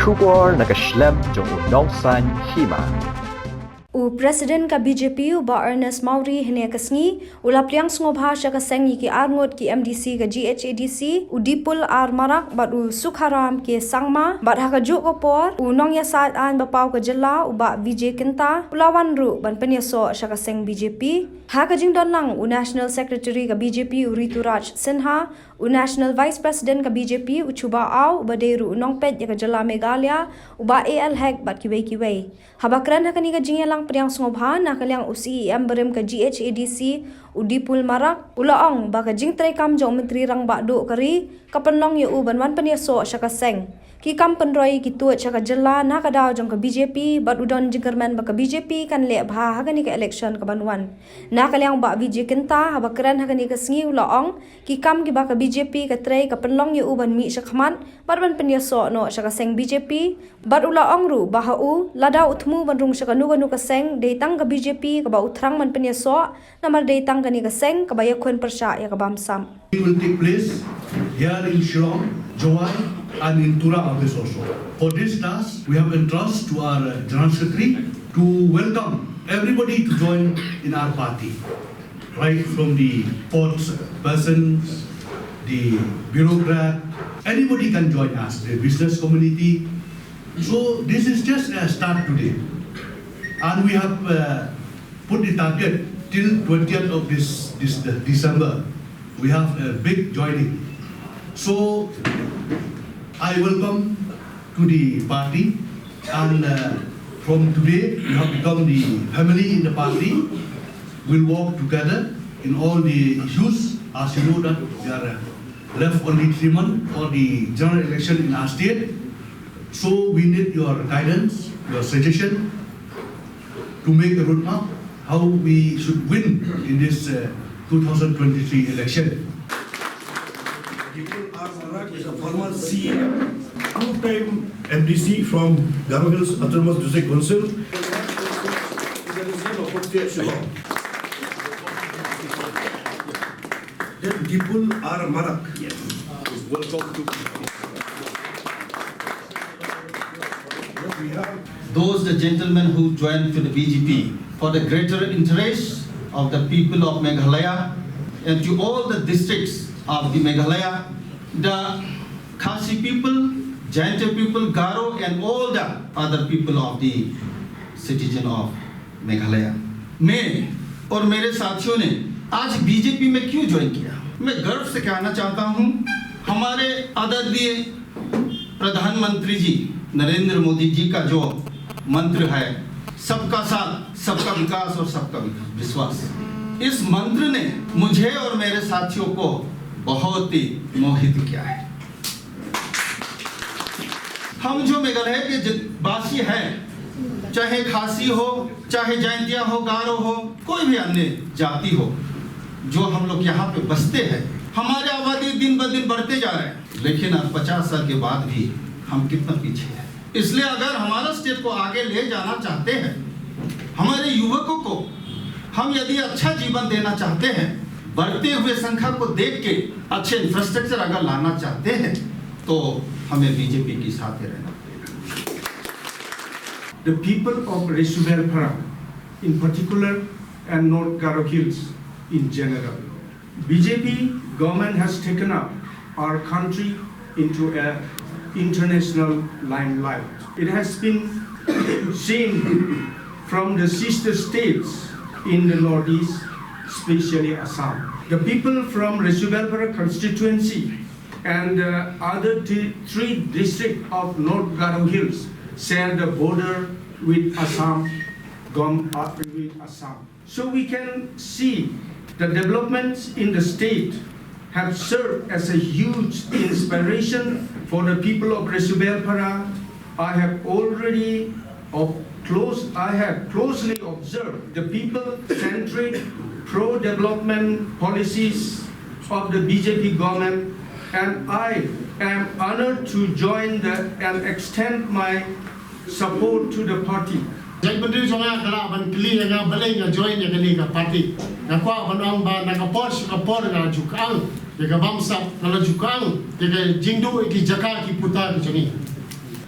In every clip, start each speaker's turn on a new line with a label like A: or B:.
A: Shubor nakaslem jong Nongïasaid Hima.
B: Presiden ka BJP ba Ernest Mauri hene kasngi ulapliang sngobha sya kasengi ki Arngut ki MDC ka Ghadc udipul ar marak bat sukharam ki sangma bat hakajuk kopor Nongïasaid an bapau ka Jylla ba VJ Kinta ulawan ru ban Pynïasoh sya kaseng BJP hakajing donlang National Secretary ka BJP Rituraj Sinha National Vice President ka BJP Uchuba Au baderu nongpet ya ka Jylla Meghalaya uba AL Hek bat kiwei habakran hakani ka jingelang priang sngobha nakaliang UCEM berem ka Ghadc udipul marak ulaong baka jing trekam jong menteri rang bakdo kari kapenlong yu banwan Pynïasoh sya kaseng ki kam penroi ki tuat sya ka Jylla nakadaw jong ka BJP bat udon jingerman baka BJP kan le bha hakani ka election ka banwan nakaliang ba VJ Kinta habakran hakani ka sngi ulaong ki kam ki baka BJP ka trei ka penlong yu ban mi sya khman bat ban Pynïasoh no sya kaseng BJP bat ulaong ru bahau ladaw utmu banrung sya ka nu kaseng deitang ka BJP ka ba utrang man Pynïasoh namar deitang kani kaseng ka ba yakun persya ya ka bamsam.
C: It will take place here in Shillong, Jowai and in Tura office also. For this task, we have entrusted to our General Secretary to welcome everybody to join in our party. Right from the sports person, the bureaucrat, anybody can join us, the business community. So this is just a start today. And we have put the target till 20th of this December. We have a big joining. So I welcome to the party, and from today we have become the family in the party. We'll work together in all the issues. As you know that we are left only 3 months for the general election in our state. So we need your guidance, your suggestion to make a roadmap how we should win in this 2023 election.
D: Arngut is a former CM, two-time MDC from Ghadc Hills Autonomous District Council. Then people are Marak. Welcome to.
E: Those the gentlemen who joined to the BJP for the greater interest of the people of Meghalaya and to all the districts of the Meghalaya, the Khasi people, Jaintia people, Garo and all the other people of the citizen of Meghalaya. मैं और मेरे साथियों ने आज BJP में क्यों join किया? मैं गर्व से कहना चाहता हूं हमारे आदरणीय प्रधानमंत्री जी नरेंद्र मोदी जी का जो मंत्र है सबका साथ, सबका विकास और सबका विश्वास, इस मंत्र ने मुझे और मेरे साथियों को बहुत ही मोहित किया है। हम जो मेघालय के वासी हैं, चाहे खासी हो, चाहे जैंतिया हो, गारो हो, कोई भी अन्य जाति हो, जो हम लोग यहाँ पे बसते हैं, हमारे आबादी दिन ब दिन बढ़ते जा रहे हैं, लेकिन अब 50 साल के बाद भी हम कितना पीछे हैं। इसलिए अगर हमारा स्टेट को आगे ले जाना चाहते हैं, हमारे युवकों को हम यदि अच्छा जीवन देना चाहते हैं, बढ़ते हुए संख्या को देख के अच्छे इंफ्रास्ट्रक्चर अगर लाना चाहते हैं, तो हमें बीजेपी के साथ ही रहना।
F: The people of Resubel in particular and North Ghadc Hills in general. BJP government has taken up our country into an international limelight. It has been seen from the sister states in the northeast, especially Assam. The people from Resubel constituency and other three districts of North Ghadc Hills share the border with Assam, So we can see the developments in the state have served as a huge inspiration for the people of Resubel. I have closely observed the people-centric pro-development policies of the BJP government, and I am honored to join and extend my support to the party.
G: Jai Bandri Songa Kala Ban Kli nga balay nga join nga kali ka party. Nga kwa banang ba nakapor nga jukang, nga bamsa nga jukang, nga jingdo iki jaka ki puta ki chani.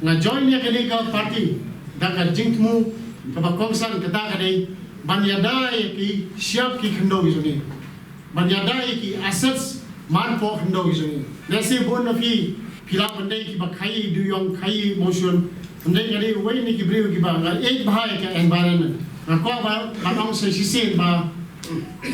G: nga join niya kini ka party daga jingtmu ka bakongsan kata kadai banyadai ki siap ki khndo isuni banyadai ki assets man po khndo isuni nasi bon na fi phila pandai ki bakhai du yong khai motion pandai ngari wai ni ki briu ki ba nga ek bhai ka environment nga ko ba banong se sisin ba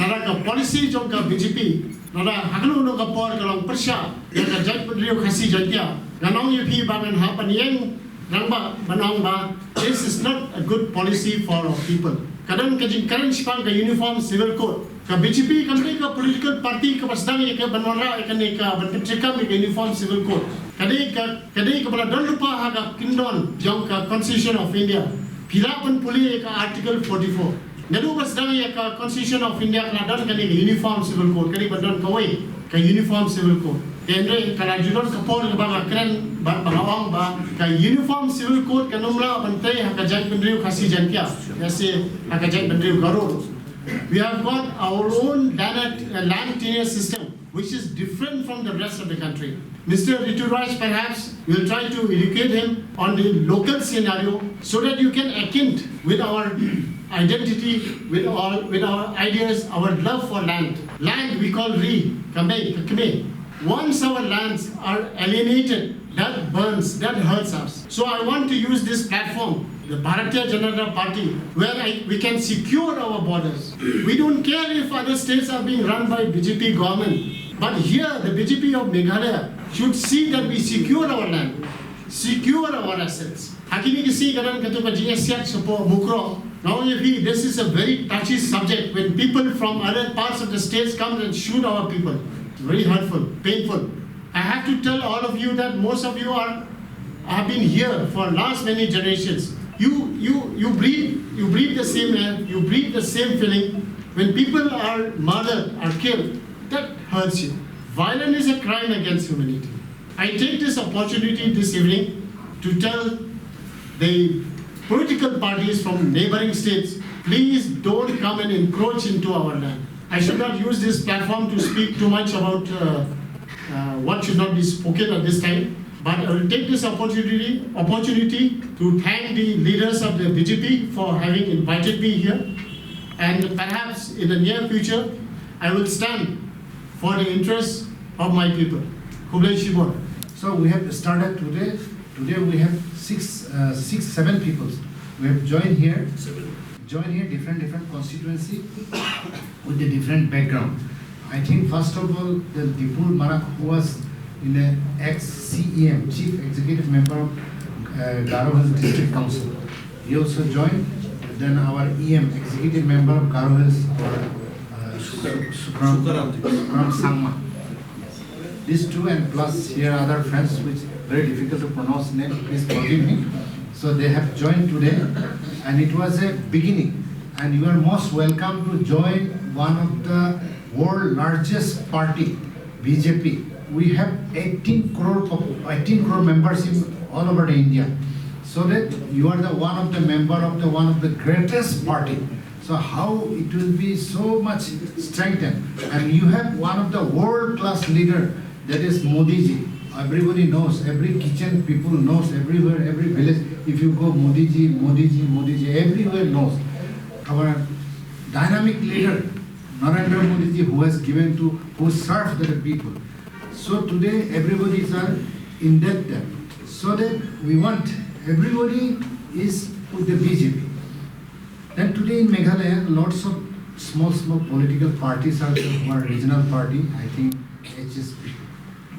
G: nara ka policy jong ka BJP nara haglu no ka por ka long persya ya ka jat padriu khasi jantia ganong yu phi bangan ha panieng rangba banong ba this is not a good policy for our people kadang ka jing current spang ka uniform civil code ka BJP kamne ka political party ka pasdang ya ka banwara ka ne ka bantrikam ka uniform civil code kadai ka bala don lupa ha ka kindon jong ka constitution of India philapan puli ka article 44 Nadu pasdang ya ka Constitution of India ka dan kani ka Uniform Civil Code kani badan kawai ka Uniform Civil Code. Kendre kala judon ka por ka ba kren ba bangawang ba ka Uniform Civil Code ka numla bantai ha ka jat pendriu khasi jantia. Aise ha ka jat pendriu garo. We have got our own land tenure system which is different from the rest of the country. Mr. Rituraj perhaps will try to educate him on the local scenario so that you can acquaint with our identity, with our ideas, our love for land. Land we call kame. Once our lands are alienated, that burns, that hurts us. So I want to use this platform, the Bharatiya Janata Party, where we can secure our borders. We don't care if other states are being run by BJP government, but here the BJP of Meghalaya should see that we secure our land, secure our assets. Hakini kisi kanan katuka GSC support mukro. Now this is a very touchy subject when people from other parts of the states come and shoot our people. It's very hurtful, painful. I have to tell all of you that most of you have been here for last many generations. You breathe the same air, you breathe the same feeling. When people are murdered, are killed, that hurts you. Violence is a crime against humanity. I take this opportunity this evening to tell the political parties from neighboring states, please don't come and encroach into our land. I should not use this platform to speak too much about what should not be spoken at this time, but I will take this opportunity to thank the leaders of the BJP for having invited me here, and perhaps in the near future, I will stand for the interests of my people. Kublai Shibor.
H: So we have started today. Today we have seven people. We have joined here, different constituency with a different background. I think first of all, the Dipul Marak, who was in the ex-CEM, Chief Executive Member of Garo Hills District Council. He also joined. Then our EM, Executive Member of Garo Hills, Sukram Sangma. These two and plus here other friends which very difficult to pronounce name, please forgive me. So they have joined today and it was a beginning and you are most welcome to join one of the world largest party, BJP. We have 18 crore members in all over India. So that you are the one of the member of one of the greatest party. So how it will be so much strengthened. And you have one of the world-class leader, that is Modi ji. Everybody knows, every kitchen people knows, everywhere, every village. If you go Modi ji, everywhere knows. Our dynamic leader, Narendra Modi ji, who serves the people. So today everybody is in that. So that we want everybody is with the BJP. Then today in Meghalaya, lots of small political parties are there, who are regional party. I think HSP,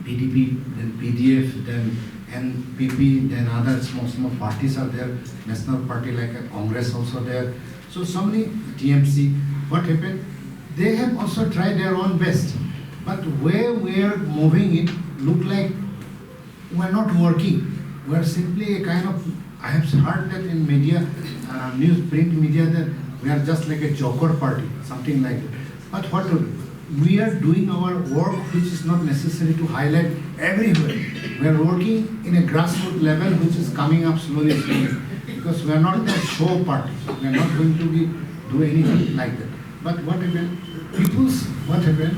H: PDP, then PDF, then NPP, then other small parties are there. National party like a Congress also there. So many TMC. What happened? They have also tried their own best. But where we are moving it, look like we are not working. We are simply a kind of, I have heard that in media, news, print media, that we are just like a joker party, something like that. But what to do? We are doing our work which is not necessary to highlight everywhere. We are working in a grassroots level which is coming up slowly. Because we are not a show party. We are not going to do anything like that. But what happened? What happened?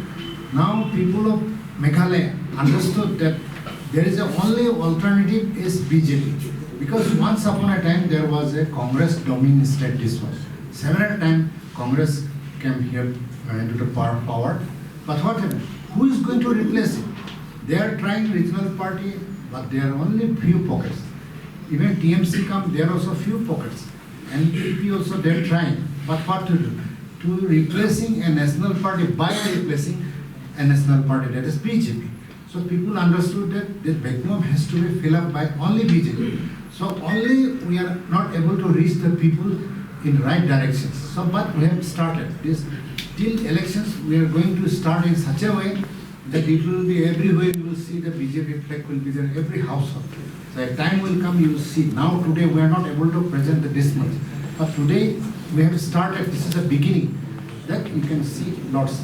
H: Now people of Meghalaya understood that there is a only alternative is BJP. Because once upon a time there was a Congress dominant state this was. Several times Congress came here into the power. But what happened? Who is going to replace it? They are trying regional party, but there are only few pockets. Even TMC come, there are also few pockets. And PP also they are trying. But what to do? To replacing a national party by replacing a national party, that is BJP. So people understood that this vacuum has to be filled up by only BJP. So only we are not able to reach the people in right directions. So but we have started this. Till elections we are going to start in such a way that it will be everywhere. You will see the BJP flag will be there in every household. So a time will come you will see. Now today we are not able to present this much. But today we have started, this is the beginning, that you can see lots.